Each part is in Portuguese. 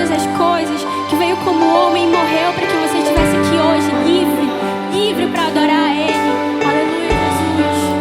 todas as coisas, que veio como homem e morreu para que você estivesse aqui hoje livre para adorar a Ele. Aleluia, Jesus.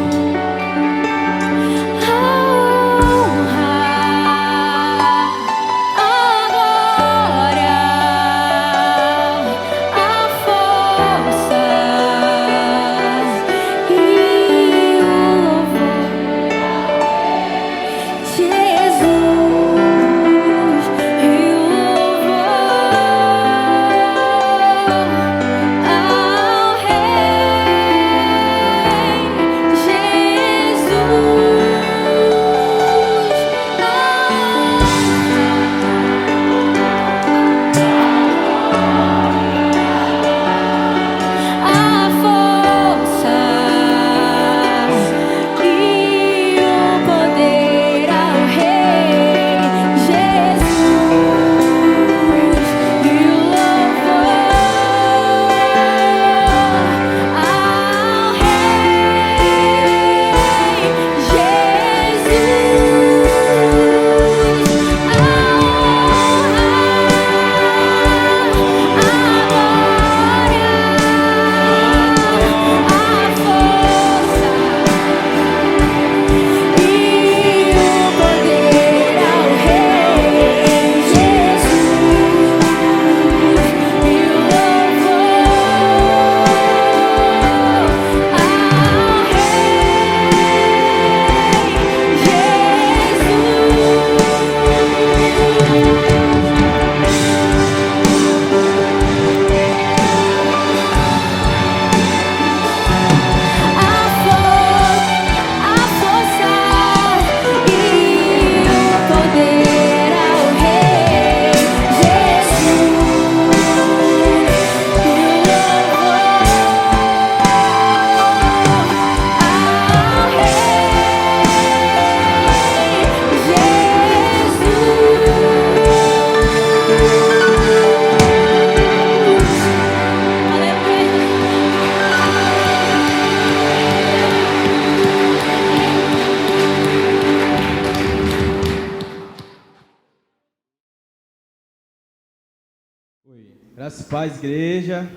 Graças e paz, igreja.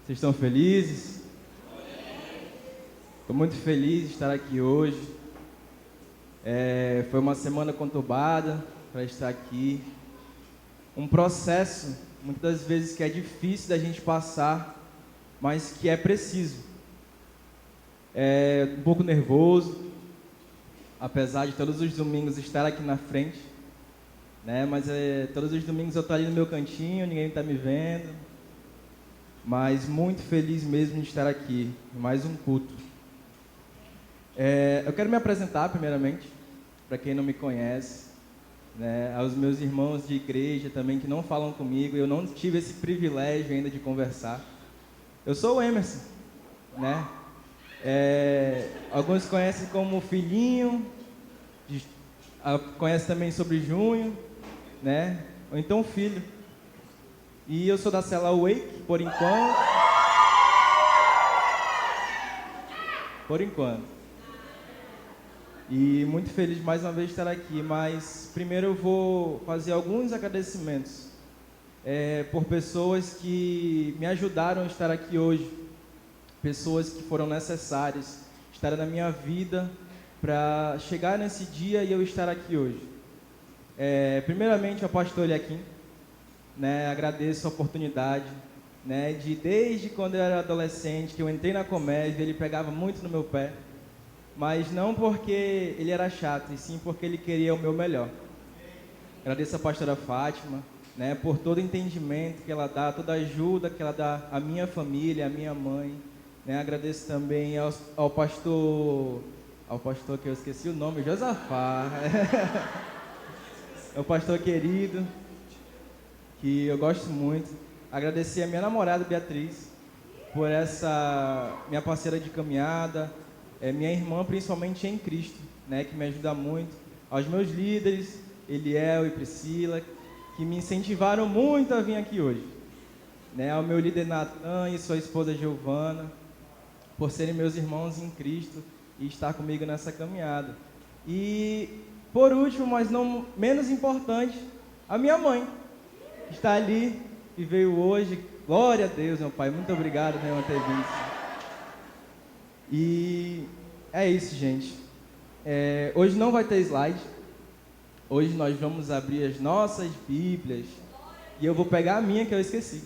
Vocês estão felizes? Estou muito feliz de estar aqui hoje. Foi uma semana conturbada para estar aqui. Um processo, muitas das vezes, que é difícil da gente passar, mas que é preciso. Um pouco nervoso, apesar de todos os domingos estar aqui na frente, né? Mas todos os domingos eu estou ali no meu cantinho, ninguém está me vendo, mas muito feliz mesmo de estar aqui, em mais um culto. Eu quero me apresentar primeiramente, para quem não me conhece, né? Aos meus irmãos de igreja também que não falam comigo, eu não tive esse privilégio ainda de conversar. Eu sou o Emerson, né? Alguns conhecem como Filhinho, conhecem também sobre Junho, né? Ou então Filho. E eu sou da célula Wake, por enquanto. Por enquanto. E muito feliz mais uma vez de estar aqui, mas primeiro eu vou fazer alguns agradecimentos por pessoas que me ajudaram a estar aqui hoje, pessoas que foram necessárias, estarem na minha vida para chegar nesse dia e eu estar aqui hoje. Primeiramente, ao pastor Eliakim, né, agradeço a oportunidade, né, desde quando eu era adolescente, que eu entrei na comédia, ele pegava muito no meu pé, mas não porque ele era chato, e sim porque ele queria o meu melhor. Agradeço a pastora Fátima, né, por todo o entendimento que ela dá, toda a ajuda que ela dá à minha família, à minha mãe, né. Agradeço também ao pastor que eu esqueci o nome, Josafá, é o pastor querido, que eu gosto muito. Agradecer a minha namorada Beatriz, por essa minha parceira de caminhada, minha irmã, principalmente em Cristo, né, que me ajuda muito, aos meus líderes, Eliel e Priscila, que me incentivaram muito a vir aqui hoje, né, ao meu líder Natan e sua esposa Giovana, por serem meus irmãos em Cristo e estar comigo nessa caminhada. E, por último, mas não menos importante, A minha mãe, que está ali e veio hoje. Glória a Deus, meu Pai. Muito obrigado, meu ter vindo. E é isso, gente. Hoje não vai ter slide. Hoje nós vamos abrir as nossas Bíblias. E eu vou pegar a minha que eu esqueci.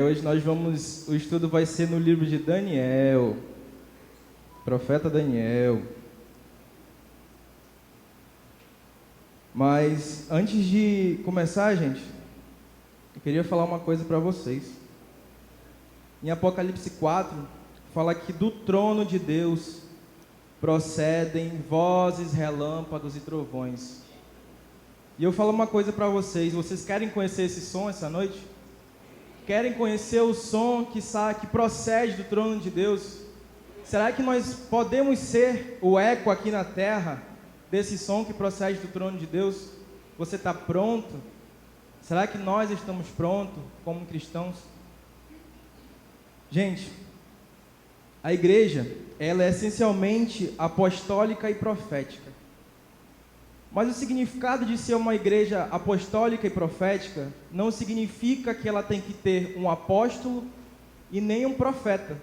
Hoje o estudo vai ser no livro de Daniel. Profeta Daniel. Mas antes de começar, gente, eu queria falar uma coisa para vocês. Em Apocalipse 4, fala que do trono de Deus procedem vozes, relâmpagos e trovões. E eu falo uma coisa para vocês querem conhecer esse som essa noite? Querem conhecer o som que procede do trono de Deus? Será que nós podemos ser o eco aqui na terra desse som que procede do trono de Deus? Você está pronto? Será que nós estamos prontos como cristãos? Gente, a igreja, ela é essencialmente apostólica e profética. Mas o significado de ser uma igreja apostólica e profética não significa que ela tem que ter um apóstolo e nem um profeta.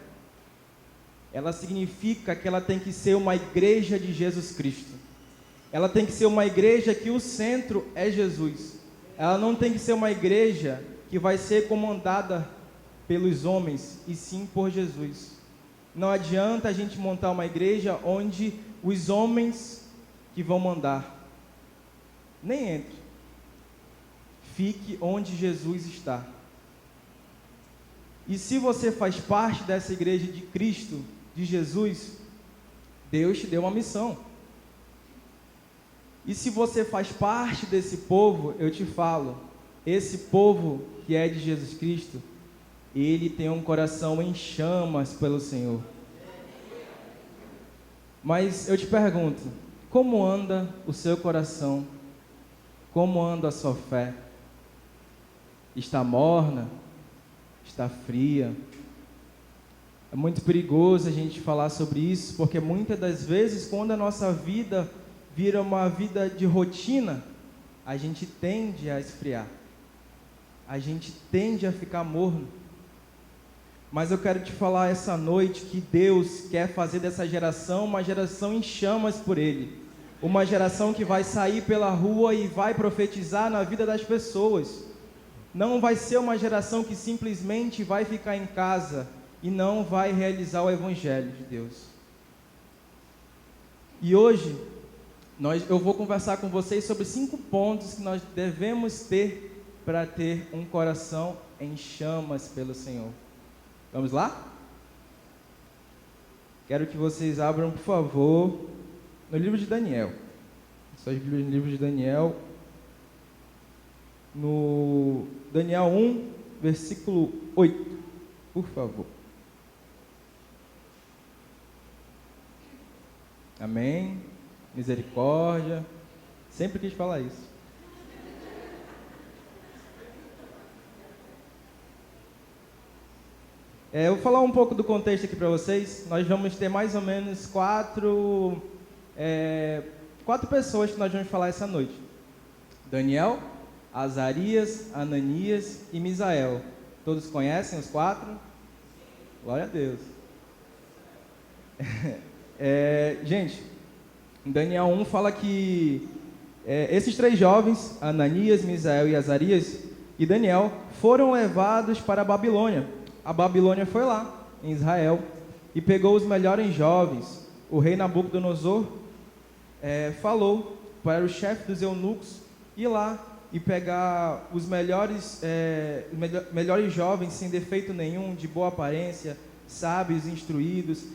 Ela significa que ela tem que ser uma igreja de Jesus Cristo. Ela tem que ser uma igreja que o centro é Jesus. Ela não tem que ser uma igreja que vai ser comandada pelos homens, e sim por Jesus. Não adianta a gente montar uma igreja onde os homens que vão mandar. Nem entre. Fique onde Jesus está. E se você faz parte dessa igreja de Cristo, de Jesus, Deus te deu uma missão. E se você faz parte desse povo, eu te falo, esse povo que é de Jesus Cristo, ele tem um coração em chamas pelo Senhor. Mas eu te pergunto, como anda o seu coração? Como anda a sua fé? Está morna? Está fria? É muito perigoso a gente falar sobre isso, porque muitas das vezes, quando a nossa vida vira uma vida de rotina, a gente tende a esfriar. A gente tende a ficar morno. Mas eu quero te falar essa noite que Deus quer fazer dessa geração uma geração em chamas por Ele. Uma geração que vai sair pela rua e vai profetizar na vida das pessoas. Não vai ser uma geração que simplesmente vai ficar em casa e não vai realizar o Evangelho de Deus. E hoje, eu vou conversar com vocês sobre 5 pontos que nós devemos ter para ter um coração em chamas pelo Senhor. Vamos lá? Quero que vocês abram, por favor, no livro de Daniel. Suas Bíblias no livro de Daniel. No Daniel 1, versículo 8. Por favor. Amém. Misericórdia. Sempre quis falar isso. Eu vou falar um pouco do contexto aqui para vocês. Nós vamos ter mais ou menos 4 pessoas que nós vamos falar essa noite. Daniel, Azarias, Ananias e Misael. Todos conhecem os 4? Glória a Deus. Gente, em Daniel 1 fala que esses 3 jovens, Ananias, Misael e Azarias, e Daniel, foram levados para a Babilônia. A Babilônia foi lá, em Israel, e pegou os melhores jovens. O rei Nabucodonosor falou para o chefe dos eunucos ir lá e pegar os melhores jovens, sem defeito nenhum, de boa aparência, sábios, instruídos,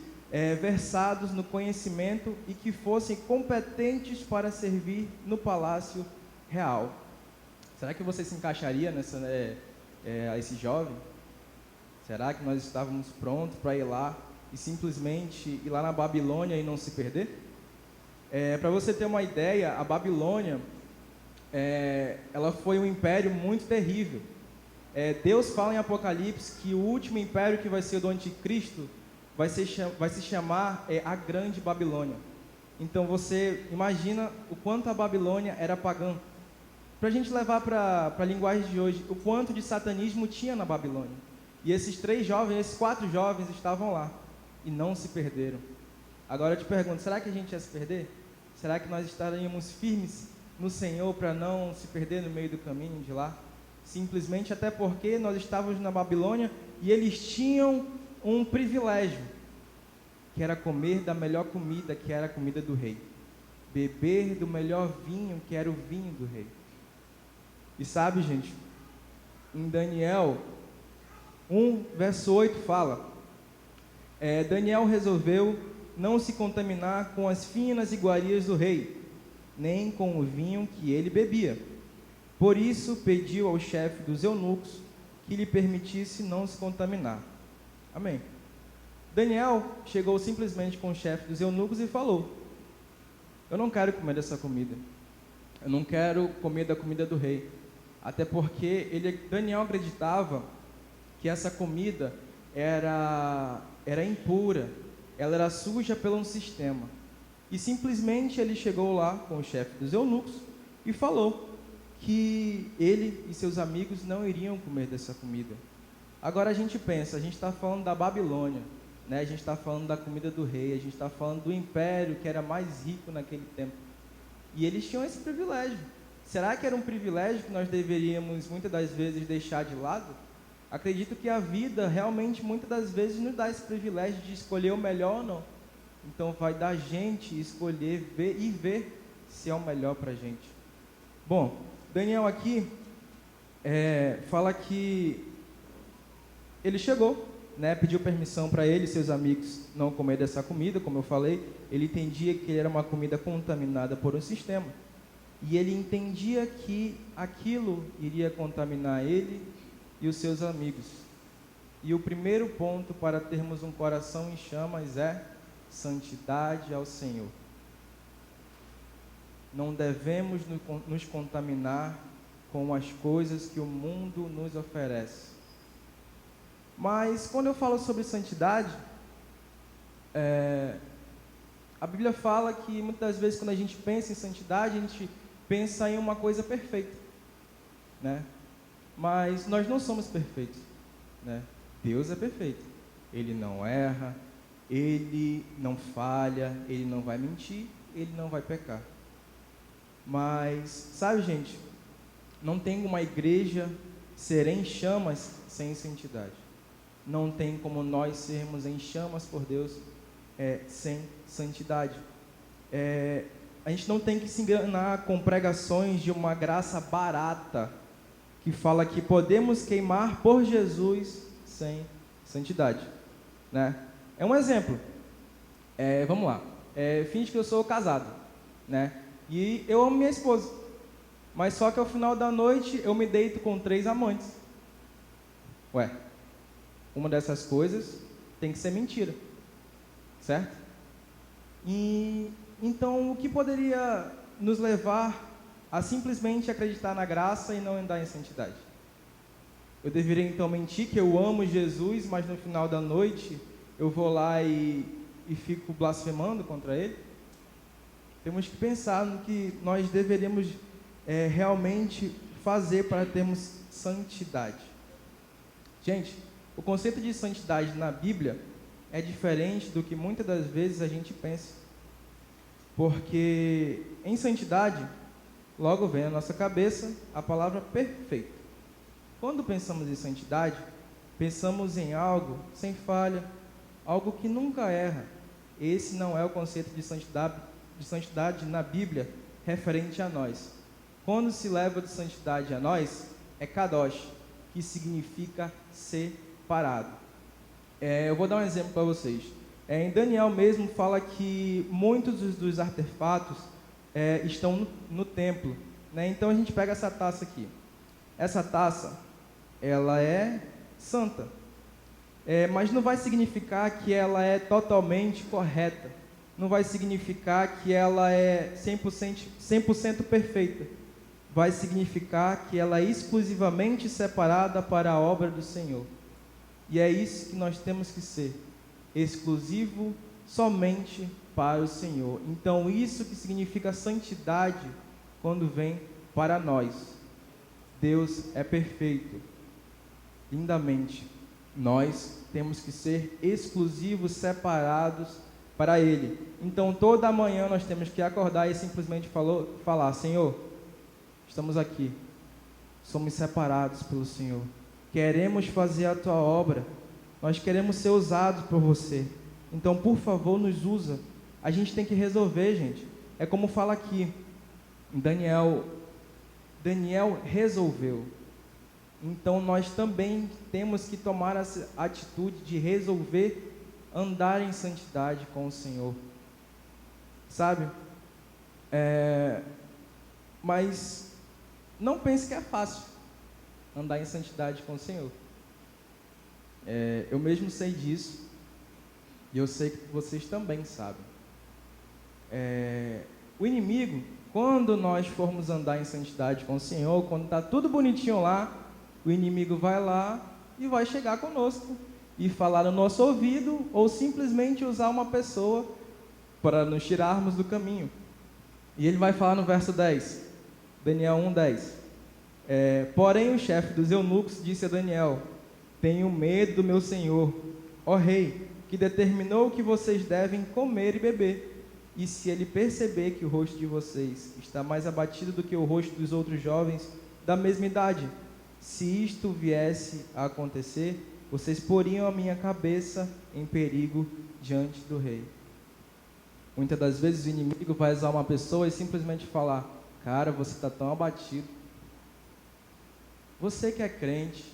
versados no conhecimento e que fossem competentes para servir no palácio real. Será que você se encaixaria a esse jovem? Será que nós estávamos prontos para ir lá e simplesmente ir lá na Babilônia e não se perder? Para você ter uma ideia, a Babilônia, ela foi um império muito terrível. Deus fala em Apocalipse que o último império que vai ser do anticristo vai se chamar a Grande Babilônia. Então você imagina o quanto a Babilônia era pagã. Para a gente levar para a linguagem de hoje, o quanto de satanismo tinha na Babilônia. E esses 4 jovens estavam lá e não se perderam. Agora eu te pergunto, será que a gente ia se perder? Será que nós estaríamos firmes no Senhor para não se perder no meio do caminho de lá? Simplesmente até porque nós estávamos na Babilônia e eles tinham um privilégio, que era comer da melhor comida, que era a comida do rei. Beber do melhor vinho, que era o vinho do rei. E sabe, gente, em Daniel 1, verso 8 fala, Daniel resolveu não se contaminar com as finas iguarias do rei, nem com o vinho que ele bebia. Por isso pediu ao chefe dos eunucos que lhe permitisse não se contaminar. Amém. Daniel chegou simplesmente com o chefe dos eunucos e falou: eu não quero comer dessa comida. Eu não quero comer da comida do rei. Até porque Daniel acreditava que essa comida era impura, ela era suja pelo um sistema. E simplesmente ele chegou lá com o chefe dos eunucos e falou que ele e seus amigos não iriam comer dessa comida. Agora a gente pensa, a gente está falando da Babilônia, né? A gente está falando da comida do rei, a gente está falando do império que era mais rico naquele tempo. E eles tinham esse privilégio. Será que era um privilégio que nós deveríamos muitas das vezes deixar de lado? Acredito que a vida realmente muitas das vezes nos dá esse privilégio de escolher o melhor ou não. Então vai da gente escolher ver se é o melhor para a gente. Bom, Daniel aqui fala que ele chegou, né, pediu permissão para ele e seus amigos não comer dessa comida, como eu falei. Ele entendia que era uma comida contaminada por um sistema. E ele entendia que aquilo iria contaminar ele e os seus amigos. E o primeiro ponto para termos um coração em chamas é santidade ao Senhor. Não devemos nos contaminar com as coisas que o mundo nos oferece. Mas quando eu falo sobre santidade, a Bíblia fala que muitas das vezes quando a gente pensa em santidade, a gente pensa em uma coisa perfeita, né? Mas nós não somos perfeitos, né? Deus é perfeito. Ele não erra, Ele não falha, Ele não vai mentir, Ele não vai pecar. Mas, sabe, gente, não tem uma igreja ser em chamas sem santidade. Não tem como nós sermos em chamas por Deus sem santidade. A gente não tem que se enganar com pregações de uma graça barata, que fala que podemos queimar por Jesus sem santidade, né? É um exemplo. Vamos lá. Finge que eu sou casado, né? E eu amo minha esposa, mas só que ao final da noite eu me deito com 3 amantes. Ué, uma dessas coisas tem que ser mentira, certo? E então o que poderia nos levar a simplesmente acreditar na graça e não andar em santidade? Eu deveria então mentir que eu amo Jesus, mas no final da noite eu vou lá e fico blasfemando contra Ele? Temos que pensar no que nós deveríamos realmente fazer para termos santidade. Gente, o conceito de santidade na Bíblia é diferente do que muitas das vezes a gente pensa. Porque em santidade, logo vem à nossa cabeça a palavra perfeito. Quando pensamos em santidade, pensamos em algo sem falha, algo que nunca erra. Esse não é o conceito de santidade na Bíblia referente a nós. Quando se leva de santidade a nós, é kadosh, que significa separado. Eu vou dar um exemplo para vocês. Em Daniel mesmo fala que muitos dos artefatos estão no templo, né? Então a gente pega essa taça aqui. Essa taça, ela é santa, mas não vai significar que ela é totalmente correta. Não vai significar que ela é 100% perfeita. Vai significar que ela é exclusivamente separada para a obra do Senhor. E é isso que nós temos que ser. Exclusivo, somente para o Senhor. Então, isso que significa santidade quando vem para nós. Deus é perfeito, lindamente. Nós temos que ser exclusivos, separados para Ele. Então, toda manhã nós temos que acordar e simplesmente falar: Senhor, estamos aqui, somos separados pelo Senhor, queremos fazer a Tua obra, nós queremos ser usados por Você. Então, por favor, nos usa. A gente tem que resolver, gente. É como fala aqui em Daniel resolveu. Então, nós também temos que tomar essa atitude de resolver andar em santidade com o Senhor. Sabe? Mas não pense que é fácil andar em santidade com o Senhor. Eu mesmo sei disso. E eu sei que vocês também sabem. O inimigo, quando nós formos andar em santidade com o Senhor, quando está tudo bonitinho lá, o inimigo vai lá e vai chegar conosco e falar no nosso ouvido, ou simplesmente usar uma pessoa para nos tirarmos do caminho. E ele vai falar no verso 10, Daniel 1:10. Porém o chefe dos eunucos disse a Daniel: tenho medo do meu senhor, ó rei, que determinou que vocês devem comer e beber. E se ele perceber que o rosto de vocês está mais abatido do que o rosto dos outros jovens da mesma idade, se isto viesse a acontecer, vocês poriam a minha cabeça em perigo diante do rei. Muitas das vezes o inimigo vai usar uma pessoa e simplesmente falar: cara, você está tão abatido. Você que é crente,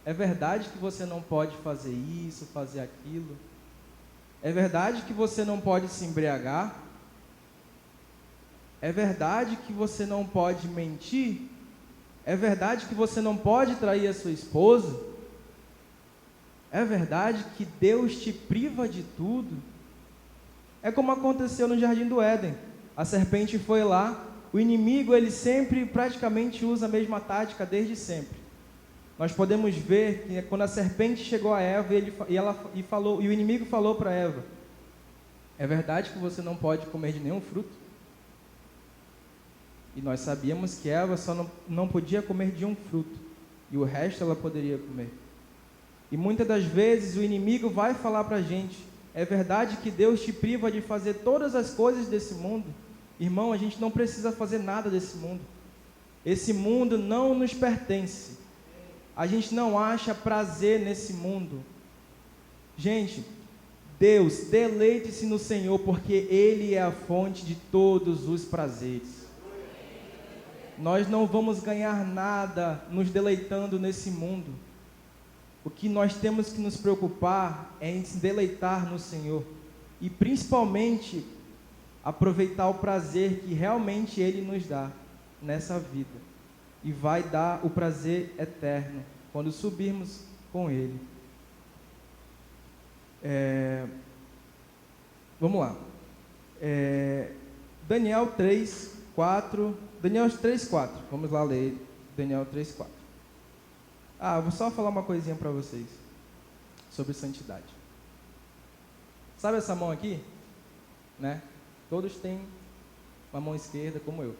é verdade que você não pode fazer isso, fazer aquilo? É verdade que você não pode se embriagar? É verdade que você não pode mentir? É verdade que você não pode trair a sua esposa? É verdade que Deus te priva de tudo? É como aconteceu no Jardim do Éden. A serpente foi lá, o inimigo ele sempre praticamente usa a mesma tática desde sempre. Nós podemos ver que quando a serpente chegou a Eva e o inimigo falou para Eva: é verdade que você não pode comer de nenhum fruto? E nós sabíamos que Eva só não podia comer de um fruto, e o resto ela poderia comer. E muitas das vezes o inimigo vai falar para a gente: é verdade que Deus te priva de fazer todas as coisas desse mundo? Irmão, a gente não precisa fazer nada desse mundo. Esse mundo não nos pertence. A gente não acha prazer nesse mundo. Gente, Deus, deleite-se no Senhor, porque Ele é a fonte de todos os prazeres. Nós não vamos ganhar nada nos deleitando nesse mundo. O que nós temos que nos preocupar é em se deleitar no Senhor. E principalmente, aproveitar o prazer que realmente Ele nos dá nessa vida. E vai dar o prazer eterno quando subirmos com Ele. Vamos lá. Daniel 3:4. Daniel 3:4. Vamos lá ler Daniel 3:4. Vou só falar uma coisinha para vocês sobre santidade. Sabe essa mão aqui? Né? Todos têm uma mão esquerda como eu.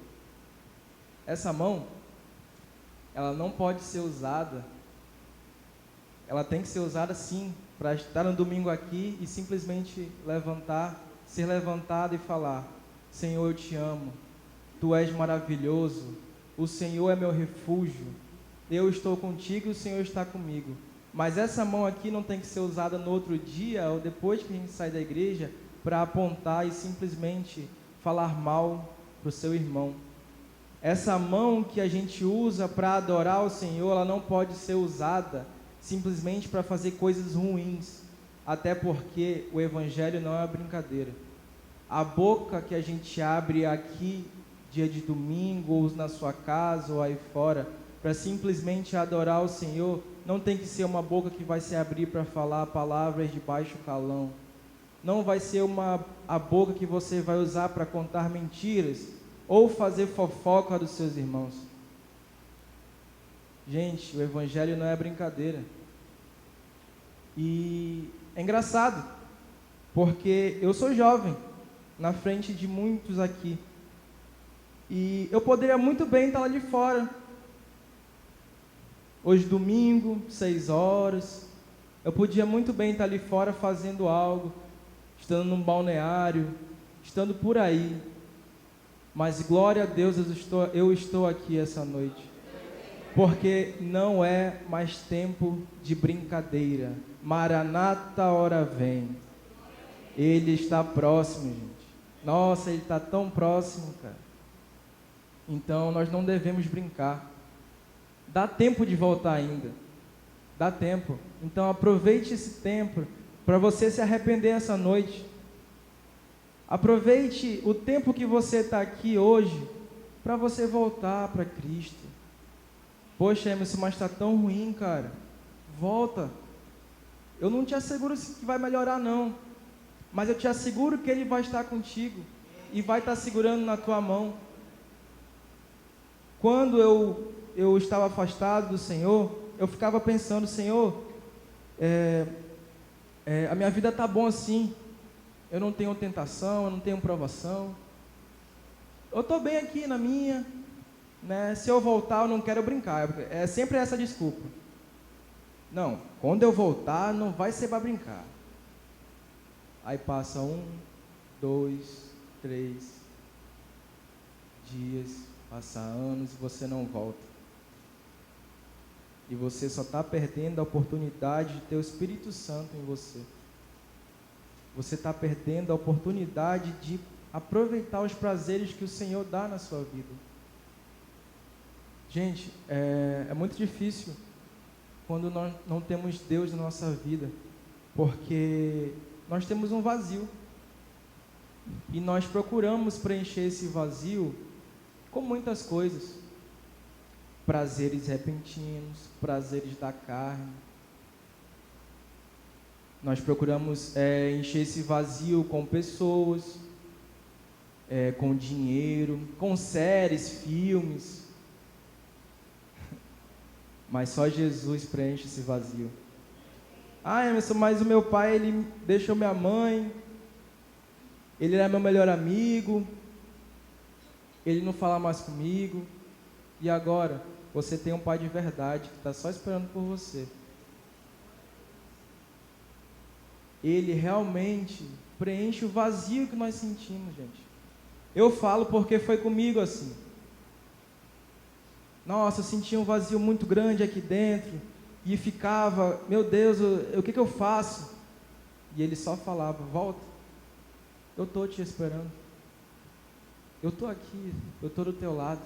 Essa mão, ela não pode ser usada, ela tem que ser usada sim, para estar no domingo aqui e simplesmente ser levantado e falar: Senhor, eu te amo, Tu és maravilhoso, o Senhor é meu refúgio, eu estou contigo e o Senhor está comigo. Mas essa mão aqui não tem que ser usada no outro dia ou depois que a gente sai da igreja para apontar e simplesmente falar mal para o seu irmão. Essa mão que a gente usa para adorar o Senhor, ela não pode ser usada simplesmente para fazer coisas ruins, até porque o Evangelho não é uma brincadeira. A boca que a gente abre aqui, dia de domingo, ou na sua casa, ou aí fora, para simplesmente adorar o Senhor, não tem que ser uma boca que vai se abrir para falar palavras de baixo calão. Não vai ser a boca que você vai usar para contar mentiras, ou fazer fofoca dos seus irmãos. Gente, o Evangelho não é brincadeira. E é engraçado, porque eu sou jovem, na frente de muitos aqui. E eu poderia muito bem estar lá de fora. Hoje, domingo, 6 horas, eu podia muito bem estar ali fora fazendo algo, estando num balneário, estando por aí. Mas glória a Deus, eu estou aqui essa noite. Porque não é mais tempo de brincadeira. Maranata, hora vem. Ele está próximo, gente. Nossa, Ele está tão próximo, cara. Então, nós não devemos brincar. Dá tempo de voltar ainda. Dá tempo. Então, aproveite esse tempo para você se arrepender essa noite. Aproveite o tempo que você está aqui hoje para você voltar para Cristo. Poxa, Emerson, mas está tão ruim, cara. Volta. Eu não te asseguro que vai melhorar, não. Mas eu te asseguro que Ele vai estar contigo e vai estar segurando na tua mão. Quando eu estava afastado do Senhor, eu ficava pensando, Senhor, a minha vida está bom assim. Eu não tenho tentação, eu não tenho provação. Eu estou bem aqui na minha, né? Se eu voltar, eu não quero brincar. É sempre essa desculpa. Não, quando eu voltar, não vai ser para brincar. Aí passa 1, 2, 3 dias, passa anos e você não volta. E você só está perdendo a oportunidade de ter o Espírito Santo em você. Você está perdendo a oportunidade de aproveitar os prazeres que o Senhor dá na sua vida. Gente, é muito difícil quando nós não temos Deus na nossa vida, porque nós temos um vazio. E nós procuramos preencher esse vazio com muitas coisas. Prazeres repentinos, prazeres da carne. Nós procuramos encher esse vazio com pessoas, com dinheiro, com séries, filmes. Mas só Jesus preenche esse vazio. Ah, Emerson, mas o meu pai, ele deixou minha mãe, ele era meu melhor amigo, ele não fala mais comigo. E agora, você tem um pai de verdade que está só esperando por você. Ele realmente preenche o vazio que nós sentimos, gente. Eu falo porque foi comigo assim. Nossa, eu sentia um vazio muito grande aqui dentro. E ficava, meu Deus, o que eu faço? E ele só falava, volta. Eu estou te esperando. Eu estou aqui, eu estou do teu lado.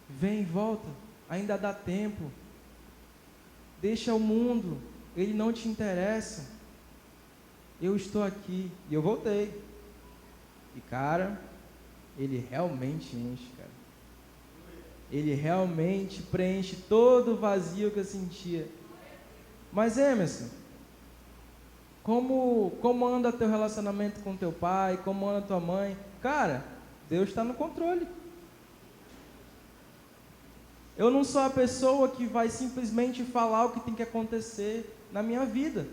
Vem, volta, ainda dá tempo. Deixa o mundo, ele não te interessa. Eu estou aqui. E eu voltei. E cara, ele realmente enche, cara. Ele realmente preenche todo o vazio que eu sentia. Mas Emerson, como anda teu relacionamento com teu pai? Como anda tua mãe? Cara, Deus está no controle. Eu não sou a pessoa que vai simplesmente falar o que tem que acontecer na minha vida.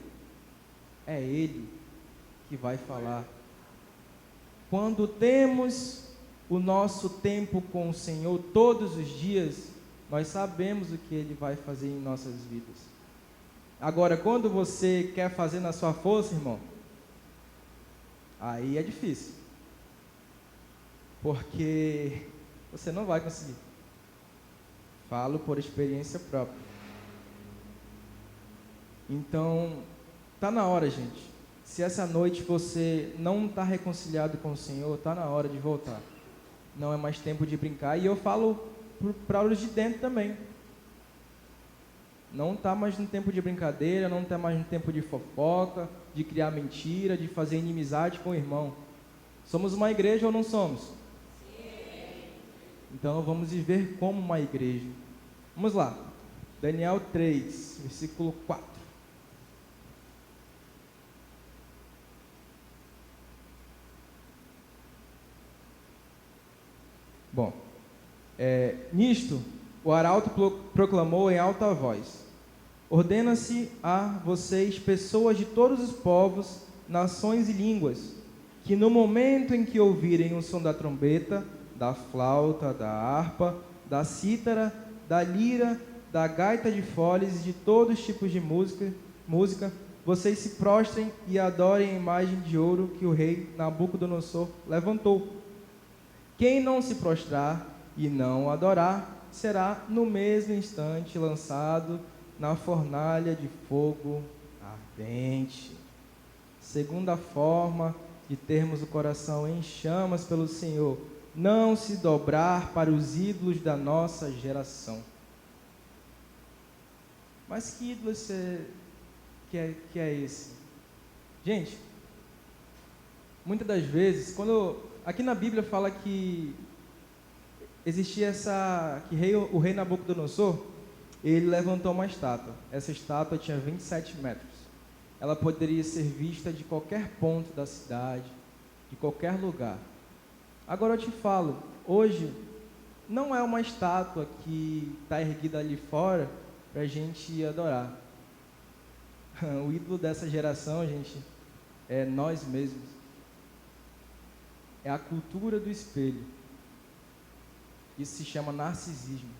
É Ele que vai falar. Quando temos o nosso tempo com o Senhor todos os dias, nós sabemos o que Ele vai fazer em nossas vidas. Agora, quando você quer fazer na sua força, irmão, aí é difícil. Porque você não vai conseguir. Falo por experiência própria. Então, tá na hora, gente. Se essa noite você não está reconciliado com o Senhor, tá na hora de voltar. Não é mais tempo de brincar. E eu falo para os de dentro também. Não está mais no tempo de brincadeira, não está mais no tempo de fofoca, de criar mentira, de fazer inimizade com o irmão. Somos uma igreja ou não somos? Sim. Então vamos viver como uma igreja. Vamos lá. Daniel 3, versículo 4. Bom, nisto o arauto proclamou em alta voz: Ordena-se a vocês, pessoas de todos os povos, nações e línguas, que no momento em que ouvirem o som da trombeta, da flauta, da harpa, da cítara, da lira, da gaita de foles e de todos os tipos de música, vocês se prostrem e adorem a imagem de ouro que o rei Nabucodonosor levantou. Quem não se prostrar e não adorar, será no mesmo instante lançado na fornalha de fogo ardente. Segunda forma de termos o coração em chamas pelo Senhor, não se dobrar para os ídolos da nossa geração. Mas que ídolo que é esse? Gente, muitas das vezes, aqui na Bíblia fala que existia o rei Nabucodonosor, ele levantou uma estátua. Essa estátua tinha 27 metros. Ela poderia ser vista de qualquer ponto da cidade, de qualquer lugar. Agora eu te falo, hoje não é uma estátua que está erguida ali fora para a gente adorar. O ídolo dessa geração, gente, é nós mesmos. É a cultura do espelho. Isso se chama narcisismo.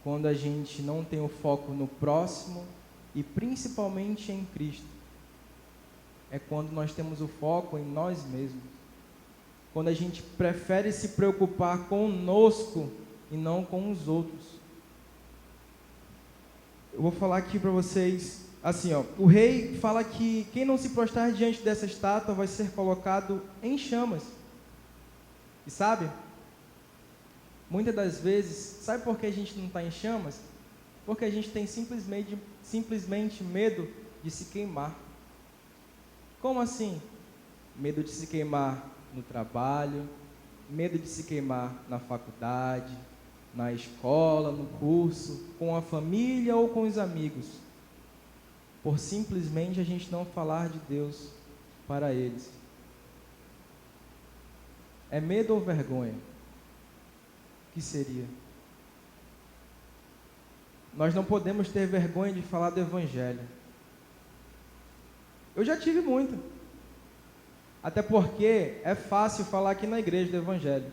Quando a gente não tem o foco no próximo e principalmente em Cristo. É quando nós temos o foco em nós mesmos. Quando a gente prefere se preocupar conosco e não com os outros. Eu vou falar aqui para vocês, assim, ó, o rei fala que quem não se prostrar diante dessa estátua vai ser colocado em chamas. E sabe? Muitas das vezes, sabe por que a gente não está em chamas? Porque a gente tem simplesmente medo de se queimar. Como assim? Medo de se queimar no trabalho, medo de se queimar na faculdade, na escola, no curso, com a família ou com os amigos, por simplesmente a gente não falar de Deus para eles. É medo ou vergonha? O que seria? Nós não podemos ter vergonha de falar do Evangelho. Eu já tive muito. Até porque é fácil falar aqui na igreja do Evangelho.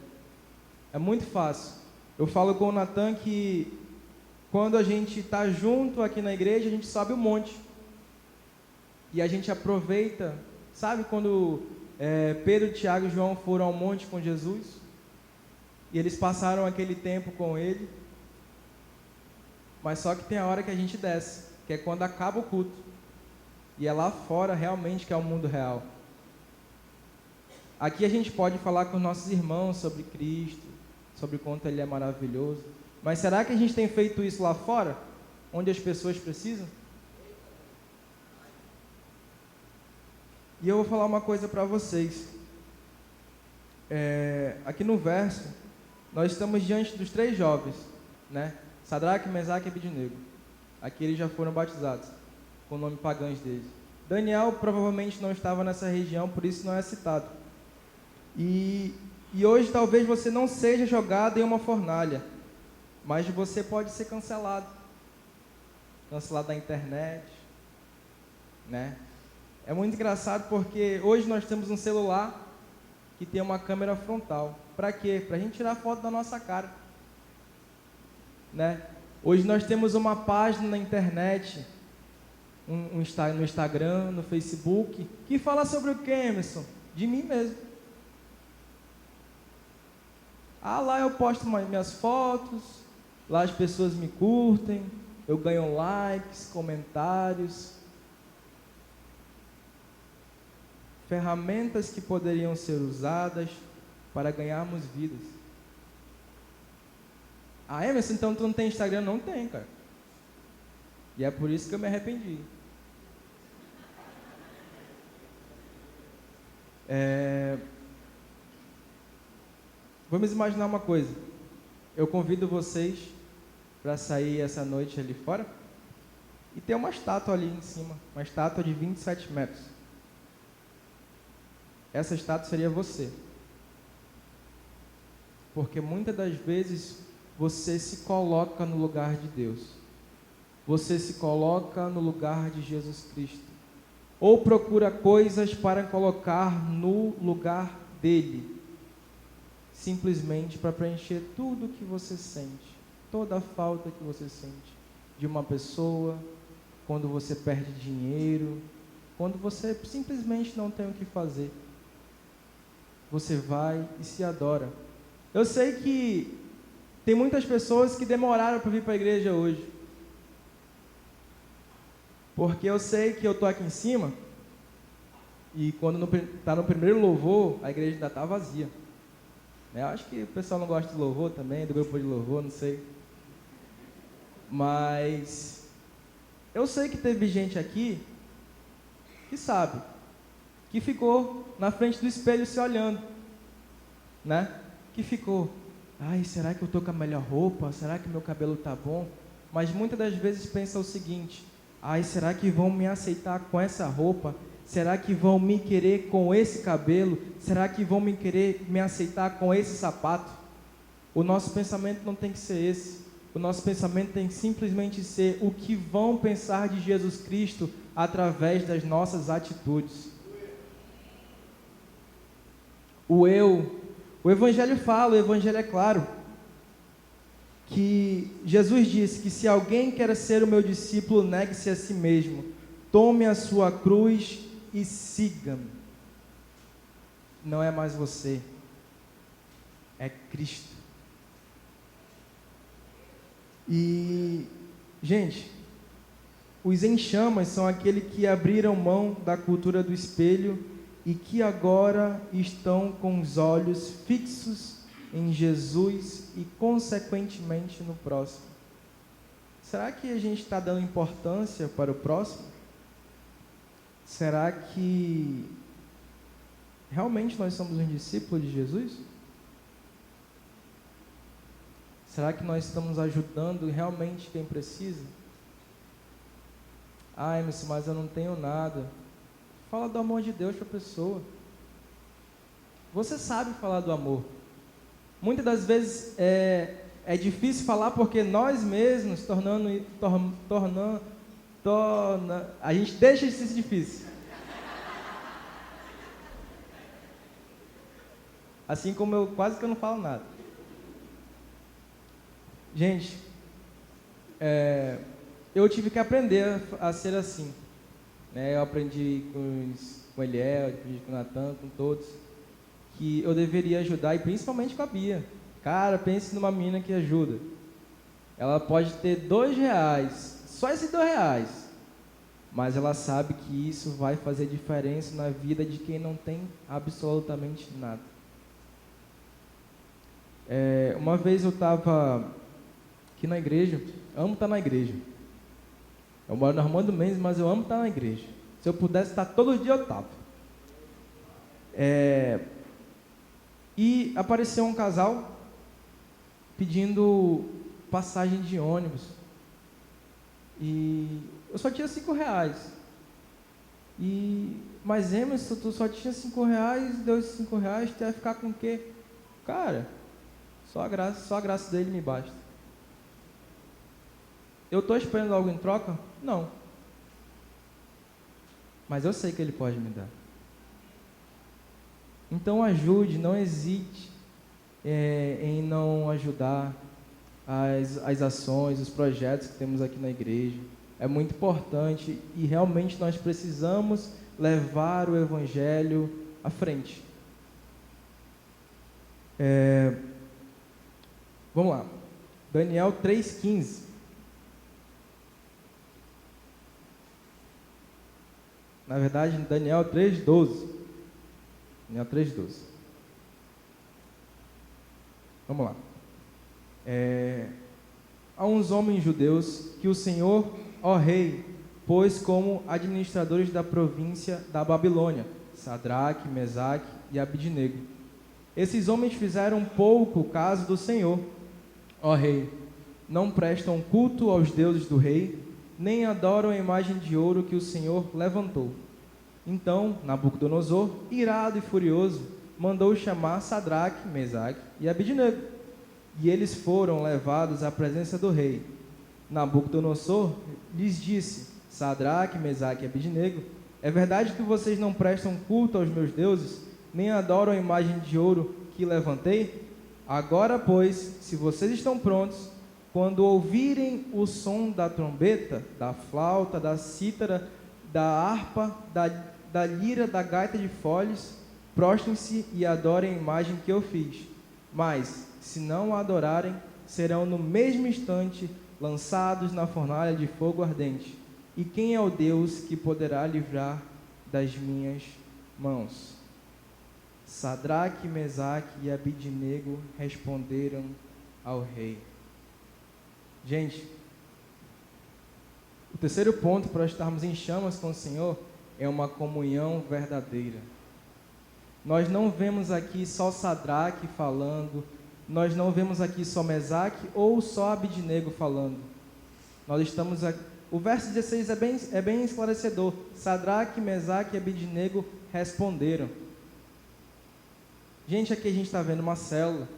É muito fácil. Eu falo com o Natan que quando a gente está junto aqui na igreja, a gente sobe um monte. E a gente aproveita, sabe quando Pedro, Tiago e João foram ao monte com Jesus? E eles passaram aquele tempo com ele. Mas só que tem a hora que a gente desce, que é quando acaba o culto. E é lá fora realmente que é o mundo real. Aqui a gente pode falar com os nossos irmãos sobre Cristo, sobre o quanto Ele é maravilhoso. Mas será que a gente tem feito isso lá fora, onde as pessoas precisam? E eu vou falar uma coisa para vocês. Aqui no verso, nós estamos diante dos 3 jovens, né? Sadraque, Mesaque e Abednego. Aqui eles já foram batizados, com o nome pagãos deles. Daniel provavelmente não estava nessa região, por isso não é citado. E hoje talvez você não seja jogado em uma fornalha, mas você pode ser cancelado. Cancelado da internet, né? É muito engraçado porque hoje nós temos um celular que tem uma câmera frontal. Para quê? Para a gente tirar foto da nossa cara, né? Hoje nós temos uma página na internet, no Instagram, no Facebook, que fala sobre o que, Emerson? De mim mesmo. Lá eu posto minhas fotos, lá as pessoas me curtem, eu ganho likes, comentários. Ferramentas que poderiam ser usadas para ganharmos vidas. Emerson, então tu não tem Instagram? Não tem, cara. E é por isso que eu me arrependi. Vamos imaginar uma coisa. Eu convido vocês para sair essa noite ali fora e ter uma estátua ali em cima, uma estátua de 27 metros. Essa estátua seria você. Porque muitas das vezes você se coloca no lugar de Deus. você se coloca no lugar de Jesus Cristo, ou procura coisas para colocar no lugar dele, simplesmente para preencher tudo que você sente, toda a falta que você sente de uma pessoa, quando você perde dinheiro, quando você simplesmente não tem o que fazer. Você vai e se adora. Eu sei que tem muitas pessoas que demoraram para vir para a igreja hoje, porque eu sei que eu estou aqui em cima, e quando está no primeiro louvor, a igreja ainda está vazia. Eu acho que o pessoal não gosta de louvor também, do grupo de louvor, não sei. Mas eu sei que teve gente aqui que sabe, que ficou na frente do espelho se olhando, né? Que ficou, ai, será que eu estou com a melhor roupa? Será que meu cabelo está bom? Mas muitas das vezes pensa o seguinte, ai, será que vão me aceitar com essa roupa? Será que vão me querer com esse cabelo? Será que vão me aceitar com esse sapato? O nosso pensamento não tem que ser esse. O nosso pensamento tem que simplesmente ser o que vão pensar de Jesus Cristo através das nossas atitudes. O Evangelho fala, o Evangelho é claro, que Jesus disse que se alguém quer ser o meu discípulo, negue-se a si mesmo, tome a sua cruz e siga-me. Não é mais você, é Cristo. E, gente, os em chamas são aqueles que abriram mão da cultura do espelho e que agora estão com os olhos fixos em Jesus e, consequentemente, no próximo. Será que a gente está dando importância para o próximo? Será que realmente nós somos um discípulo de Jesus? Será que nós estamos ajudando realmente quem precisa? Ai, mas eu não tenho nada. Fala do amor de Deus para a pessoa. Você sabe falar do amor. Muitas das vezes é difícil falar porque nós mesmos a gente deixa de ser difícil. Assim como eu quase que eu não falo nada. Gente, eu tive que aprender a ser assim. Eu aprendi com Eliel, aprendi com o Natan, com todos, que eu deveria ajudar, e principalmente com a Bia. Cara, pense numa menina que ajuda. Ela pode ter R$2, só esses R$2, mas ela sabe que isso vai fazer diferença na vida de quem não tem absolutamente nada. Uma vez eu estava aqui na igreja, amo estar na igreja. Eu moro no Armando Mendes, mas eu amo estar na igreja. Se eu pudesse estar todo dia, eu estava. E apareceu um casal pedindo passagem de ônibus. E eu só tinha R$5. Mas Emerson, tu só tinha R$5, deu esses R$5, tu ia ficar com o quê? Cara, só a graça dele me basta. Eu estou esperando algo em troca? Não. Mas eu sei que ele pode me dar. Então ajude, não hesite em não ajudar as ações, os projetos que temos aqui na igreja. É muito importante e realmente nós precisamos levar o Evangelho à frente. Vamos lá. Daniel 3,15. Na verdade, Daniel 3,12. Daniel 3,12. Vamos lá. Há uns homens judeus que o Senhor, ó Rei, pôs como administradores da província da Babilônia, Sadraque, Mesaque e Abidnego. Esses homens fizeram pouco caso do Senhor, ó Rei. Não prestam culto aos deuses do rei, nem adoram a imagem de ouro que o Senhor levantou. Então, Nabucodonosor, irado e furioso, mandou chamar Sadraque, Mesaque e Abidnego. E eles foram levados à presença do rei. Nabucodonosor lhes disse: Sadraque, Mesaque e Abednego, é verdade que vocês não prestam culto aos meus deuses, nem adoram a imagem de ouro que levantei? Agora, pois, se vocês estão prontos, quando ouvirem o som da trombeta, da flauta, da cítara, da harpa, da lira, da gaita de foles, prostrem-se e adorem a imagem que eu fiz. Mas, se não a adorarem, serão no mesmo instante lançados na fornalha de fogo ardente. E quem é o Deus que poderá livrar das minhas mãos? Sadraque, Mesaque e Abednego responderam ao rei. Gente, o terceiro ponto para estarmos em chamas com o Senhor é uma comunhão verdadeira. Nós não vemos aqui só Sadraque falando, nós não vemos aqui só Mesaque ou só Abednego falando. Nós estamos aqui, o verso 16 é bem esclarecedor. Sadraque, Mesaque e Abednego responderam. Gente, aqui a gente está vendo uma célula,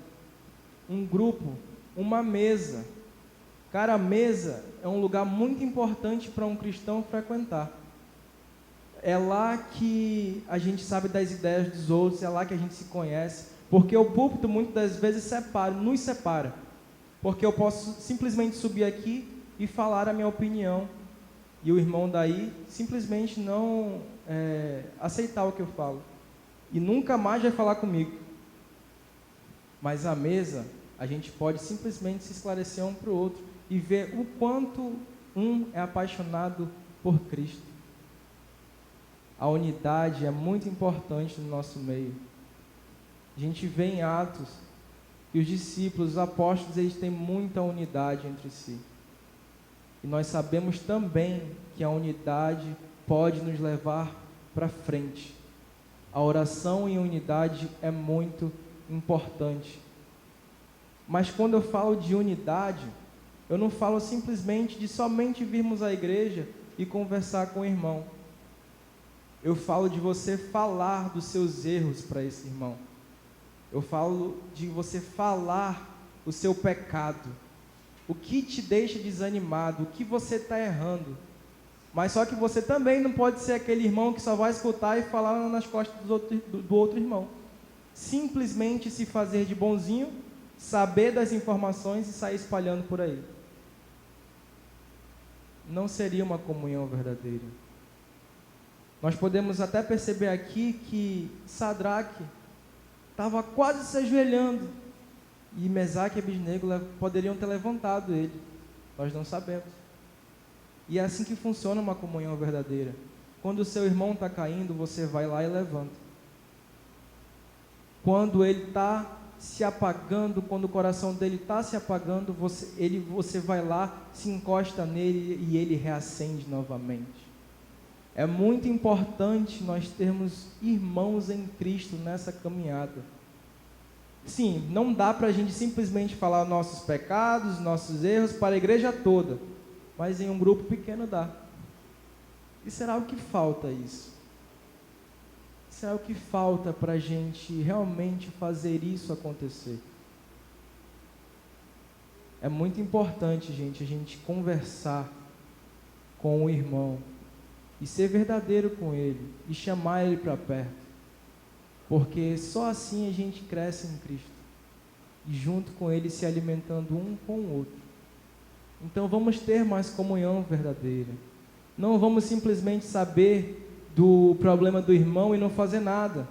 um grupo, uma mesa. Cara, a mesa é um lugar muito importante para um cristão frequentar. É lá que a gente sabe das ideias dos outros, é lá que a gente se conhece, porque o púlpito muitas das vezes nos separa, porque eu posso simplesmente subir aqui e falar a minha opinião, e o irmão daí simplesmente não aceitar o que eu falo, e nunca mais vai falar comigo. Mas a mesa, a gente pode simplesmente se esclarecer um para o outro, e ver o quanto um é apaixonado por Cristo. A unidade é muito importante no nosso meio. A gente vê em Atos que os discípulos, os apóstolos, eles têm muita unidade entre si. E nós sabemos também que a unidade pode nos levar para frente. A oração em unidade é muito importante. Mas quando eu falo de unidade, eu não falo simplesmente de somente virmos à igreja e conversar com o irmão. Eu falo de você falar dos seus erros para esse irmão. Eu falo de você falar o seu pecado, o que te deixa desanimado, o que você está errando. Mas só que você também não pode ser aquele irmão que só vai escutar e falar nas costas do outro irmão. Simplesmente se fazer de bonzinho, saber das informações e sair espalhando por aí. Não seria uma comunhão verdadeira. Nós podemos até perceber aqui que Sadraque estava quase se ajoelhando e Mesaque e Abednego poderiam ter levantado ele. Nós não sabemos. E é assim que funciona uma comunhão verdadeira. Quando o seu irmão está caindo, você vai lá e levanta. Quando ele está se apagando, quando o coração dele está se apagando, você vai lá, se encosta nele e ele reacende novamente. É muito importante nós termos irmãos em Cristo nessa caminhada. Sim, não dá para a gente simplesmente falar nossos pecados, nossos erros para a igreja toda, mas em um grupo pequeno dá. E será o que falta isso? Será o que falta para a gente realmente fazer isso acontecer? É muito importante, gente, a gente conversar com o irmão e ser verdadeiro com ele e chamar ele para perto, porque só assim a gente cresce em Cristo e junto com ele se alimentando um com o outro. Então vamos ter mais comunhão verdadeira. Não vamos simplesmente saber do problema do irmão e não fazer nada.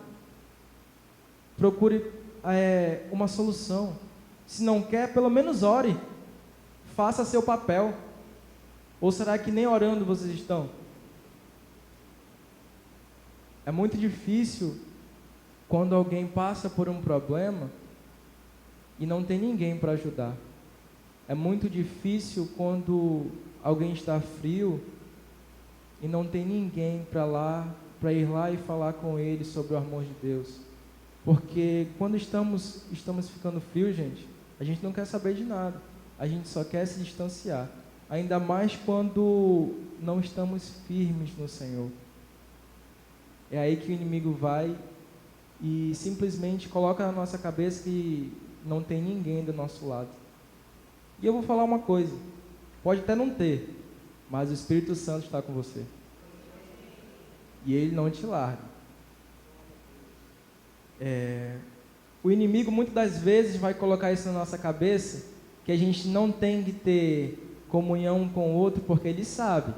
Procure uma solução. Se não quer, pelo menos ore. Faça seu papel. Ou será que nem orando vocês estão? É muito difícil quando alguém passa por um problema e não tem ninguém para ajudar. É muito difícil quando alguém está frio e não tem ninguém para ir lá e falar com ele sobre o amor de Deus. Porque quando estamos ficando frios, gente, a gente não quer saber de nada. A gente só quer se distanciar. Ainda mais quando não estamos firmes no Senhor. É aí que o inimigo vai e simplesmente coloca na nossa cabeça que não tem ninguém do nosso lado. E eu vou falar uma coisa. Pode até não ter, mas o Espírito Santo está com você. E ele não te larga. O inimigo muitas das vezes vai colocar isso na nossa cabeça, que a gente não tem que ter comunhão um com o outro, porque ele sabe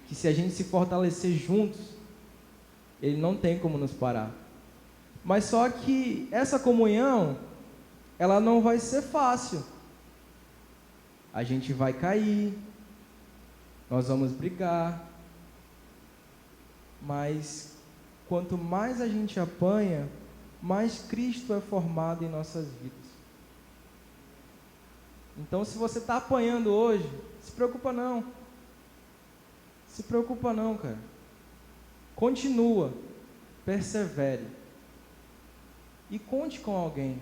que se a gente se fortalecer juntos, ele não tem como nos parar. Mas só que essa comunhão, ela não vai ser fácil. A gente vai cair, nós vamos brigar, mas quanto mais a gente apanha, mais Cristo é formado em nossas vidas. Então, se você está apanhando hoje, se preocupa não. Se preocupa não, cara. Continua, persevere e conte com alguém.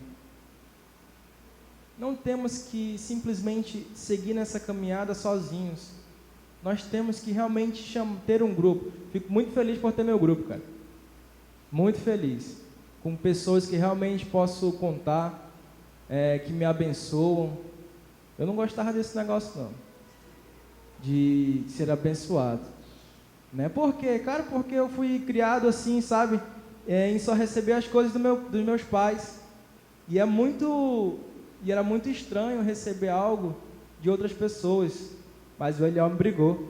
Não temos que simplesmente seguir nessa caminhada sozinhos. Nós temos que realmente ter um grupo. Fico muito feliz por ter meu grupo, cara. Muito feliz. Com pessoas que realmente posso contar, que me abençoam. Eu não gostava desse negócio, não. De ser abençoado. Né? Por quê? Cara, porque eu fui criado assim, sabe? Em só receber as coisas dos meus pais. E era muito estranho receber algo de outras pessoas. Mas o Eliel me brigou.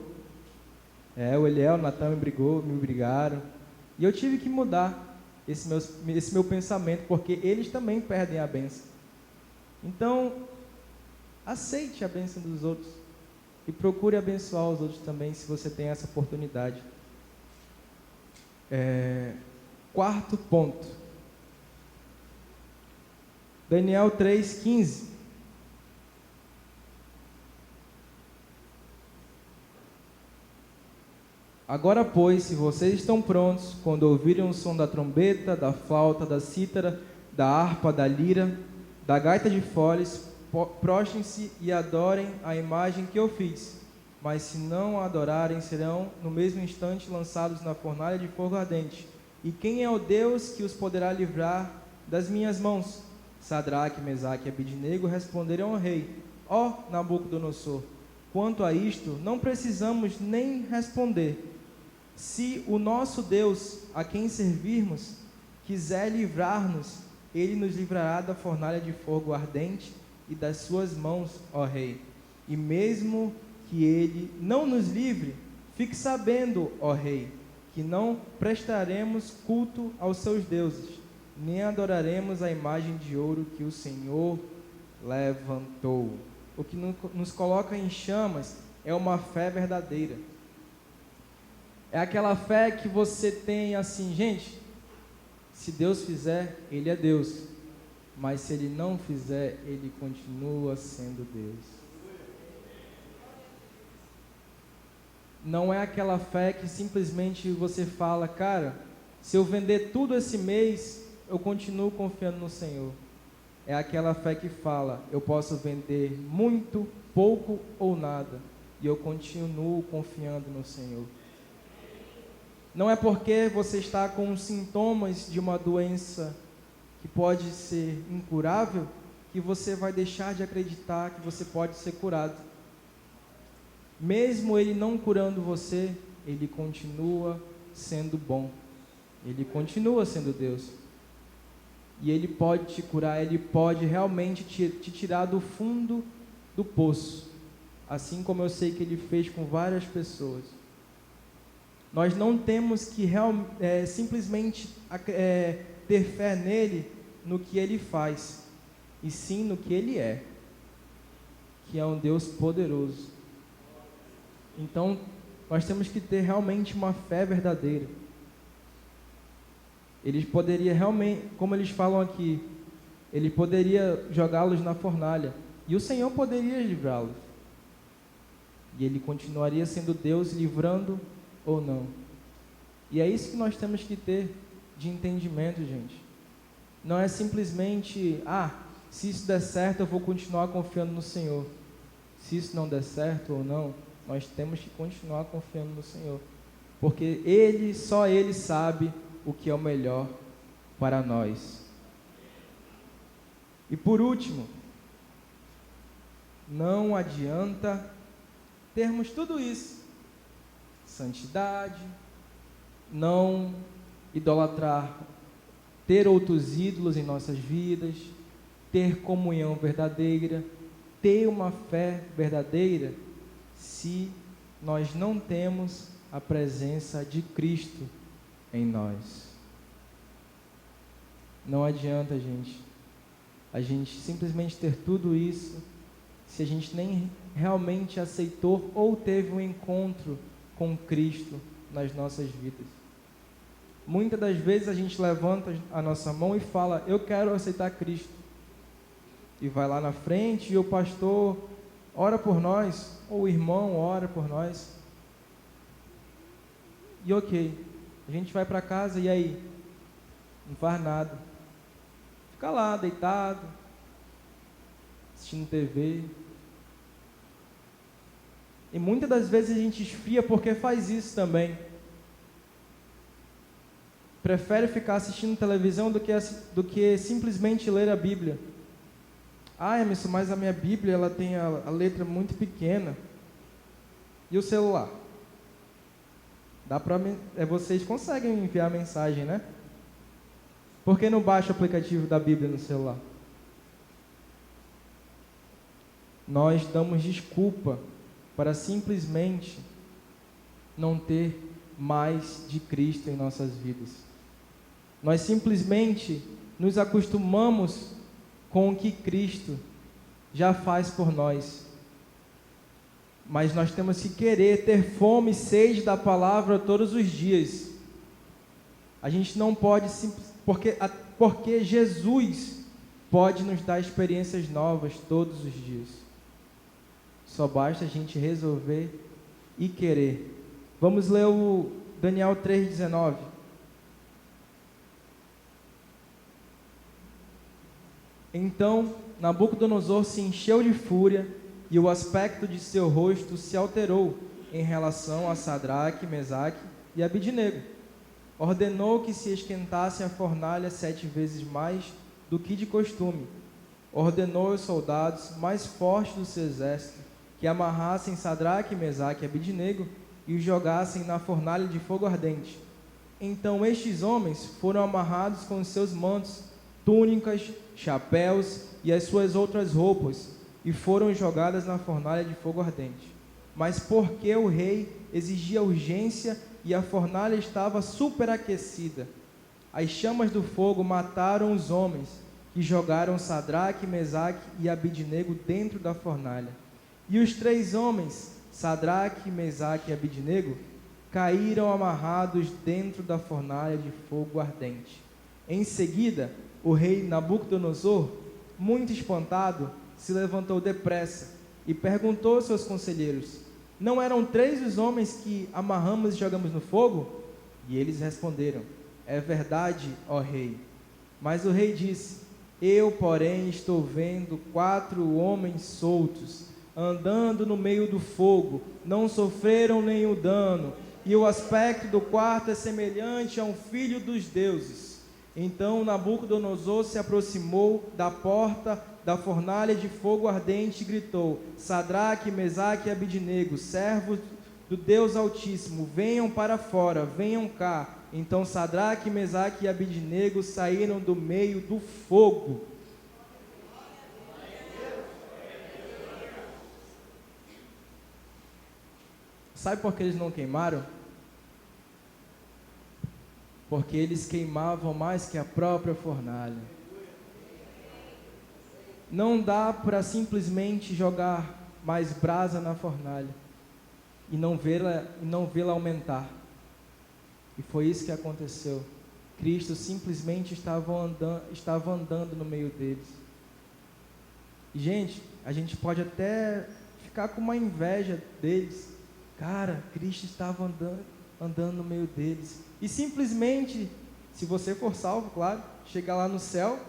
O Eliel, o Natan me brigaram. E eu tive que mudar esse meu pensamento, porque eles também perdem a bênção. Então, aceite a bênção dos outros. E procure abençoar os outros também, se você tem essa oportunidade. Quarto ponto. Daniel 3:15. Agora, pois, se vocês estão prontos, quando ouvirem o som da trombeta, da flauta, da cítara, da harpa, da lira, da gaita de foles, prostrem-se e adorem a imagem que eu fiz. Mas se não a adorarem, serão no mesmo instante lançados na fornalha de fogo ardente. E quem é o Deus que os poderá livrar das minhas mãos? Sadraque, Mesaque e Abednego responderam ao rei: ó Nabucodonosor, quanto a isto, não precisamos nem responder. Se o nosso Deus, a quem servirmos, quiser livrar-nos, ele nos livrará da fornalha de fogo ardente e das suas mãos, ó rei. E mesmo que ele não nos livre, fique sabendo, ó rei, que não prestaremos culto aos seus deuses, nem adoraremos a imagem de ouro que o Senhor levantou. O que nos coloca em chamas é uma fé verdadeira. É aquela fé que você tem assim, gente, se Deus fizer, Ele é Deus. Mas se Ele não fizer, Ele continua sendo Deus. Não é aquela fé que simplesmente você fala, cara, se eu vender tudo esse mês, eu continuo confiando no Senhor. É aquela fé que fala, eu posso vender muito, pouco ou nada, e eu continuo confiando no Senhor. Não é porque você está com sintomas de uma doença que pode ser incurável, que você vai deixar de acreditar que você pode ser curado. Mesmo Ele não curando você, Ele continua sendo bom. Ele continua sendo Deus. E Ele pode te curar, Ele pode realmente te tirar do fundo do poço. Assim como eu sei que Ele fez com várias pessoas. Nós não temos que simplesmente ter fé nele, no que Ele faz, e sim no que Ele é, que é um Deus poderoso. Então, nós temos que ter realmente uma fé verdadeira. Eles poderiam realmente, como eles falam aqui, Ele poderia jogá-los na fornalha, e o Senhor poderia livrá-los, e Ele continuaria sendo Deus, livrando ou não. E é isso que nós temos que ter de entendimento, gente. Não é simplesmente, se isso der certo, eu vou continuar confiando no Senhor. Se isso não der certo ou não, nós temos que continuar confiando no Senhor. Porque só Ele sabe o que é o melhor para nós. E por último, não adianta termos tudo isso: santidade, não idolatrar, ter outros ídolos em nossas vidas, ter comunhão verdadeira, ter uma fé verdadeira, se nós não temos a presença de Cristo em nós. Não adianta, a gente simplesmente ter tudo isso, se a gente nem realmente aceitou ou teve um encontro com Cristo nas nossas vidas. Muitas das vezes a gente levanta a nossa mão e fala: eu quero aceitar Cristo. E vai lá na frente e o pastor ora por nós, ou o irmão ora por nós. E ok, a gente vai para casa e aí? Não faz nada. Fica lá, deitado, assistindo TV. E muitas das vezes a gente esfria porque faz isso também. Prefere ficar assistindo televisão do que simplesmente ler a Bíblia. Ah, Emerson, mas a minha Bíblia ela tem a letra muito pequena. E o celular? Vocês conseguem enviar mensagem, né? Por que não baixa o aplicativo da Bíblia no celular? Nós damos desculpa para simplesmente não ter mais de Cristo em nossas vidas. Nós simplesmente nos acostumamos com o que Cristo já faz por nós. Mas nós temos que querer ter fome e sede da palavra todos os dias. A gente não pode, porque Jesus pode nos dar experiências novas todos os dias. Só basta a gente resolver e querer. Vamos ler o Daniel 3,19. Então Nabucodonosor se encheu de fúria e o aspecto de seu rosto se alterou em relação a Sadraque, Mesaque e Abidnego. Ordenou que se esquentasse a fornalha 7 vezes mais do que de costume. Ordenou aos soldados mais fortes do seu exército que amarrassem Sadraque, Mesaque e Abidnego e os jogassem na fornalha de fogo ardente. Então estes homens foram amarrados com os seus mantos, túnicas, chapéus e as suas outras roupas, e foram jogadas na fornalha de fogo ardente. Mas porque o rei exigia urgência e a fornalha estava superaquecida, as chamas do fogo mataram os homens que jogaram Sadraque, Mesaque e Abidnego dentro da fornalha. E os 3 homens, Sadraque, Mesaque e Abidnego, caíram amarrados dentro da fornalha de fogo ardente. Em seguida, o rei Nabucodonosor, muito espantado, se levantou depressa e perguntou aos seus conselheiros: não eram 3 os homens que amarramos e jogamos no fogo? E eles responderam: é verdade, ó rei. Mas o rei disse: eu, porém, estou vendo 4 homens soltos, andando no meio do fogo, não sofreram nenhum dano, e o aspecto do quarto é semelhante a um filho dos deuses. Então Nabucodonosor se aproximou da porta da fornalha de fogo ardente e gritou: Sadraque, Mesaque e Abidnego, servos do Deus Altíssimo, venham para fora, venham cá. Então Sadraque, Mesaque e Abidnego saíram do meio do fogo. Sabe por que eles não queimaram? Porque eles queimavam mais que a própria fornalha. Não dá para simplesmente jogar mais brasa na fornalha e não vê-la aumentar. E foi isso que aconteceu. Cristo simplesmente estava andando no meio deles. E, gente, a gente pode até ficar com uma inveja deles. Cara, Cristo estava andando no meio deles. E simplesmente, se você for salvo, claro, chegar lá no céu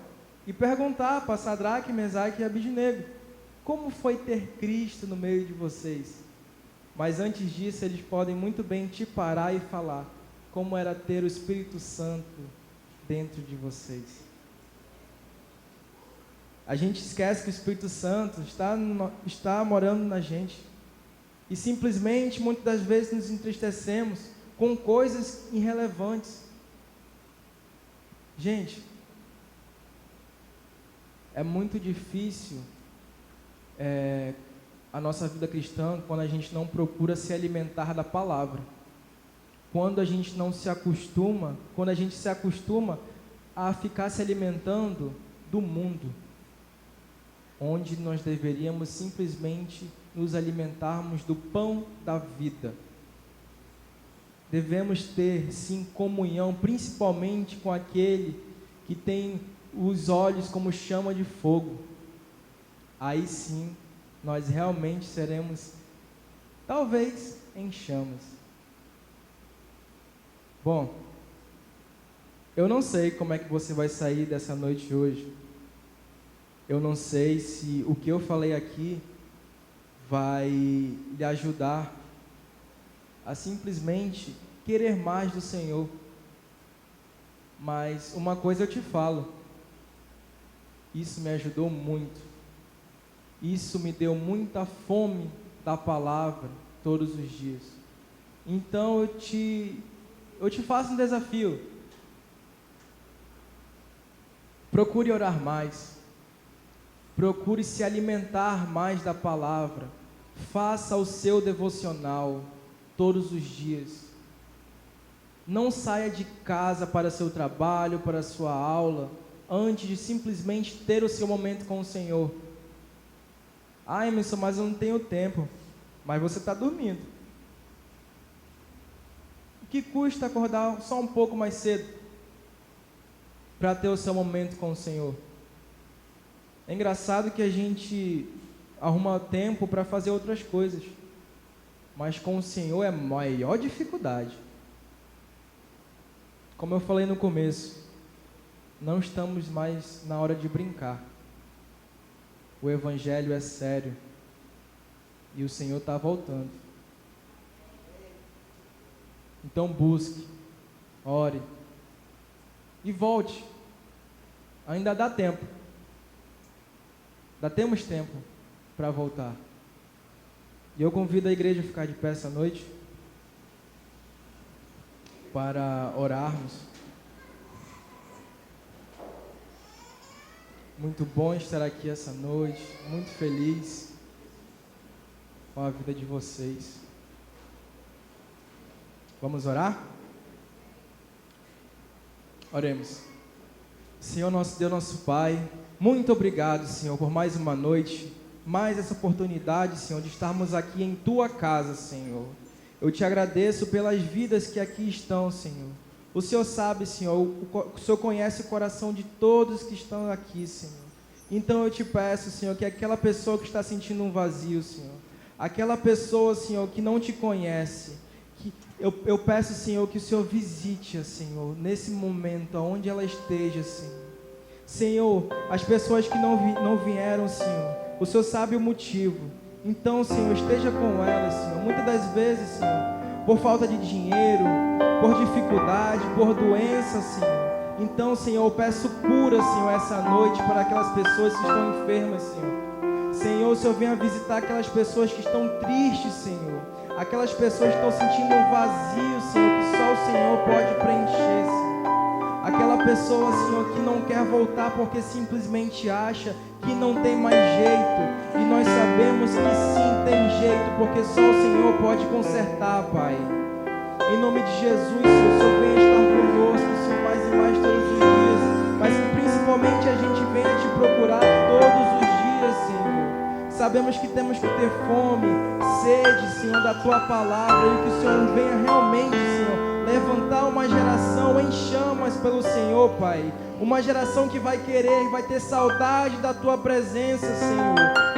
e perguntar para Sadraque, Mesaque e Abidnego: como foi ter Cristo no meio de vocês? Mas antes disso, eles podem muito bem te parar e falar como era ter o Espírito Santo dentro de vocês. A gente esquece que o Espírito Santo está morando na gente. E simplesmente, muitas das vezes, nos entristecemos com coisas irrelevantes. Gente, é muito difícil a nossa vida cristã quando a gente não procura se alimentar da palavra. Quando a gente não se acostuma, quando a gente se acostuma a ficar se alimentando do mundo, onde nós deveríamos simplesmente nos alimentarmos do pão da vida. Devemos ter, sim, comunhão, principalmente com aquele que tem os olhos como chama de fogo. Aí sim, nós realmente seremos, talvez, em chamas. Bom, eu não sei como é que você vai sair dessa noite hoje. Eu não sei se o que eu falei aqui vai lhe ajudar a simplesmente querer mais do Senhor. Mas uma coisa eu te falo, isso me ajudou muito. Isso me deu muita fome da palavra todos os dias. Então eu te faço um desafio. Procure orar mais. Procure se alimentar mais da palavra. Faça o seu devocional todos os dias. Não saia de casa para seu trabalho, para sua aula, antes de simplesmente ter o seu momento com o Senhor. Ah, Emerson, mas eu não tenho tempo. Mas você está dormindo. O que custa acordar só um pouco mais cedo para ter o seu momento com o Senhor? É engraçado que a gente arruma tempo para fazer outras coisas, mas com o Senhor é a maior dificuldade. Como eu falei no começo, não estamos mais na hora de brincar. O Evangelho é sério e o Senhor está voltando. Então busque, ore e volte. Ainda dá tempo. Ainda temos tempo para voltar. E eu convido a igreja a ficar de pé essa noite para orarmos. Muito bom estar aqui essa noite, muito feliz com a vida de vocês. Vamos orar? Oremos. Senhor, nosso Deus, nosso Pai, muito obrigado, Senhor, por mais uma noite, mais essa oportunidade, Senhor, de estarmos aqui em Tua casa, Senhor. Eu te agradeço pelas vidas que aqui estão, Senhor. O Senhor sabe, Senhor, o Senhor conhece o coração de todos que estão aqui, Senhor. Então eu te peço, Senhor, que aquela pessoa que está sentindo um vazio, Senhor, aquela pessoa, Senhor, que não te conhece, eu peço, Senhor, que o Senhor visite-a, Senhor, nesse momento, aonde ela esteja, Senhor. Senhor, as pessoas que não vieram, Senhor, o Senhor sabe o motivo. Então, Senhor, esteja com elas, Senhor. Muitas das vezes, Senhor, por falta de dinheiro, por dificuldade, por doença, Senhor. Então, Senhor, eu peço cura, Senhor, essa noite para aquelas pessoas que estão enfermas, Senhor. Senhor, o Senhor venha visitar aquelas pessoas que estão tristes, Senhor. Aquelas pessoas que estão sentindo um vazio, Senhor, que só o Senhor pode preencher, Senhor. Aquela pessoa, Senhor, que não quer voltar porque simplesmente acha que não tem mais jeito. E nós sabemos que sim tem jeito, porque só o Senhor pode consertar, Pai. Em nome de Jesus, Senhor, o Senhor venha estar conosco, Senhor, mais e mais todos os dias. Mas principalmente a gente venha te procurar todos os dias, Senhor. Sabemos que temos que ter fome, sede, Senhor, da Tua palavra. E que o Senhor venha realmente, Senhor, levantar uma geração em chamas pelo Senhor, Pai. Uma geração que vai querer, vai ter saudade da Tua presença, Senhor.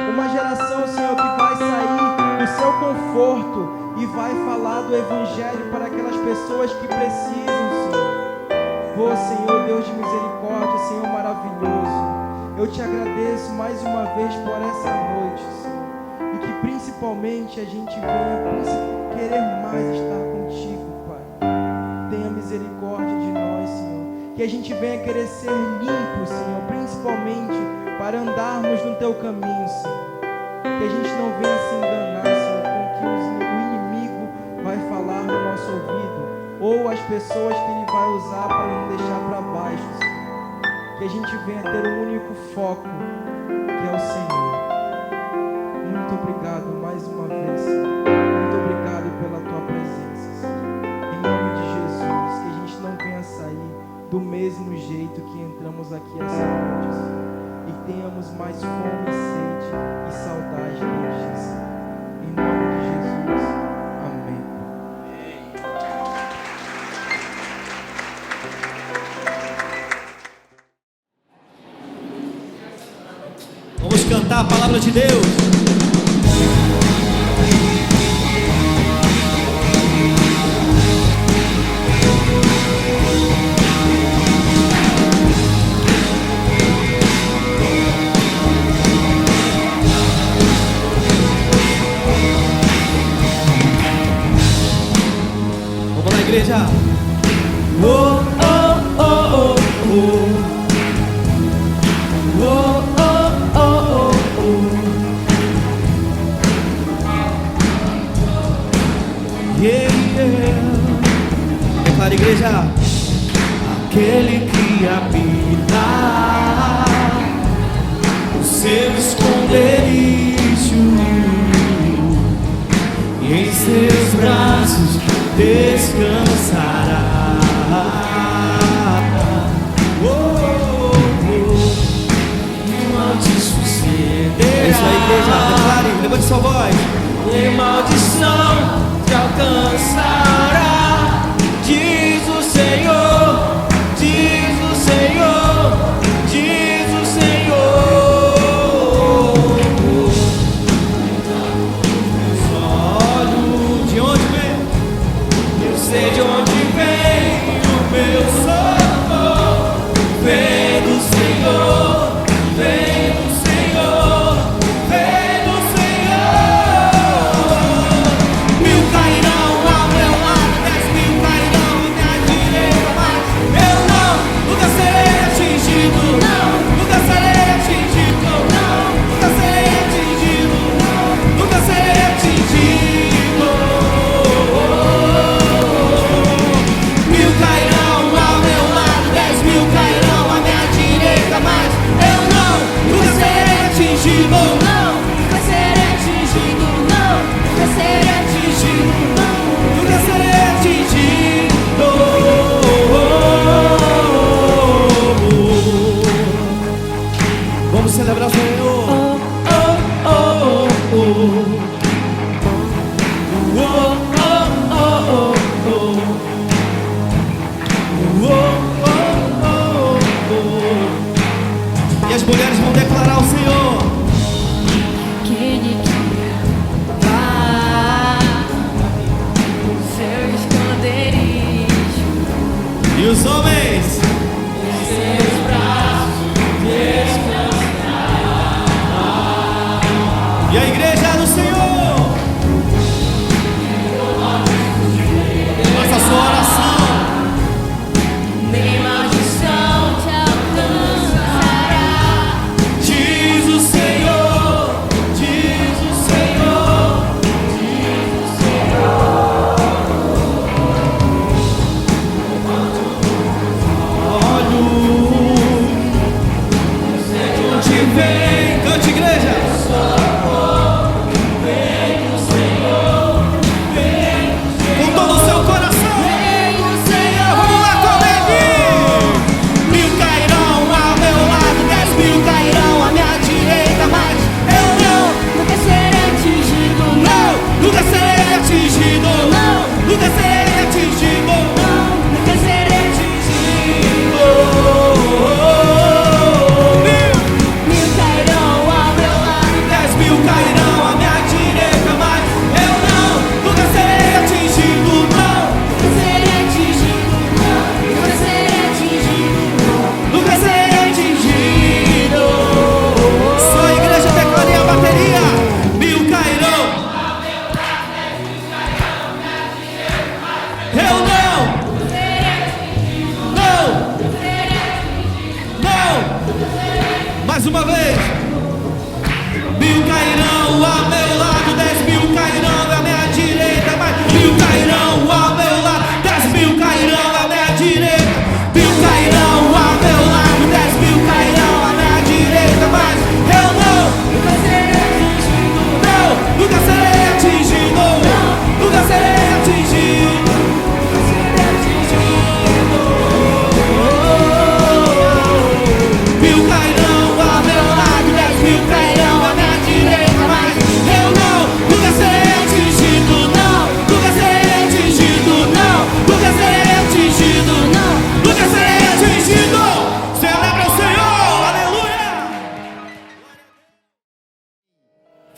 Uma geração, Senhor, que vai sair do seu conforto e vai falar do Evangelho para aquelas pessoas que precisam, Senhor. Oh, Senhor, Deus de misericórdia, Senhor maravilhoso. Eu te agradeço mais uma vez por essa noite, Senhor. E que principalmente a gente venha querer mais estar contigo, Pai. Tenha misericórdia de nós, Senhor. Que a gente venha querer ser limpo, Senhor, principalmente para andarmos no Teu caminho, Senhor. Que a gente não venha se enganar, Senhor, com o que os ou as pessoas que Ele vai usar para nos deixar para baixo, Senhor. Que a gente venha ter um único foco, que é o Senhor. Muito obrigado mais uma vez, Senhor. Muito obrigado pela Tua presença, Senhor. Em nome de Jesus, que a gente não venha sair do mesmo jeito que entramos aqui essa noite, Senhor. E tenhamos mais fome e sede e saudade de Jesus. Em nome de Jesus. Amém. Vamos cantar a palavra de Deus. Vamos lá, igreja. Oh, oh, oh, oh, oh. Oh, oh, oh, oh. Yeah, yeah. Declara, igreja. Aquele que habita o seu esconderijo e em seus braços descansará. É isso aí, igreja, declare, levante sua voz. E maldição te alcançará, diz o Senhor, diz o Senhor, diz o Senhor. Olho de onde vem, eu sei de onde vem o meu socorro, vem do Senhor, vem do Senhor, vem do Senhor. Mil cairão ao meu lado, 10.000 cairão à minha direita, mas eu não, nunca serei atingido, não, nunca serei atingido, não, nunca serei atingido, não, nunca serei atingido. Mil cairão ao meu lado, 10.000 cairão à minha direita, mas eu não, nunca serei atingido, não, nunca serei atingido, não, nunca serei atingido, não, nunca serei atingido. Vamos celebrar o Senhor. Oh, oh, oh, oh. Oh, oh, oh, oh. Oh, oh, oh, oh. E as mulheres vão declarar ao Senhor. Aquele que dá o seu esconderijo E os homens. em seus braços descansará. E a igreja do Senhor. Faça a sua oração. Nem maldição te alcançará. Diz o Senhor, diz o Senhor, diz o Senhor. Olho, sei de onde vem, cante, igreja.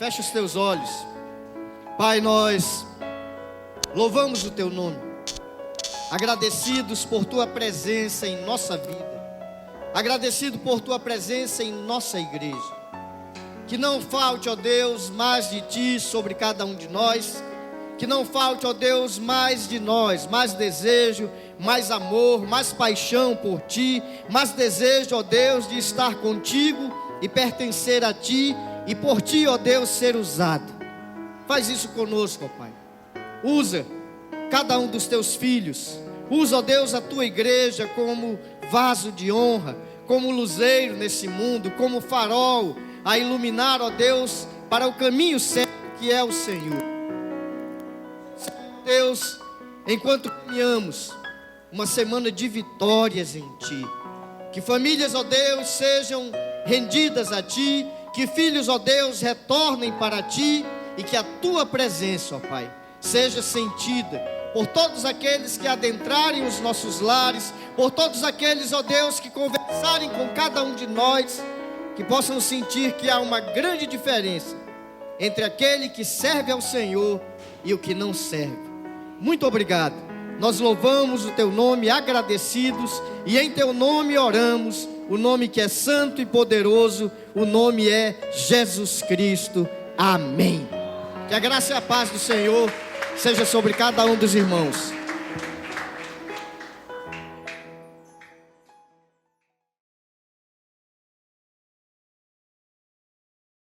Fecha os teus olhos. Pai, nós louvamos o teu nome, agradecidos por tua presença em nossa vida, agradecido por tua presença em nossa igreja. Que não falte, ó Deus, mais de ti sobre cada um de nós. Que não falte, ó Deus, mais de nós, mais desejo, mais amor, mais paixão por ti, mais desejo, ó Deus, de estar contigo e pertencer a ti, e por ti, ó Deus, ser usado. Faz isso conosco, ó Pai. Usa cada um dos teus filhos. Usa, ó Deus, a tua igreja como vaso de honra, como luzeiro nesse mundo, como farol a iluminar, ó Deus, para o caminho certo que é o Senhor. Deus, enquanto caminhamos uma semana de vitórias em ti, que famílias, ó Deus, sejam rendidas a ti, que filhos, ó Deus, retornem para ti, e que a tua presença, ó Pai, seja sentida por todos aqueles que adentrarem os nossos lares, por todos aqueles, ó Deus, que conversarem com cada um de nós, que possam sentir que há uma grande diferença entre aquele que serve ao Senhor e o que não serve. Muito obrigado. Nós louvamos o teu nome, agradecidos, e em teu nome oramos, o nome que é santo e poderoso, o nome é Jesus Cristo. Amém. Que a graça e a paz do Senhor seja sobre cada um dos irmãos.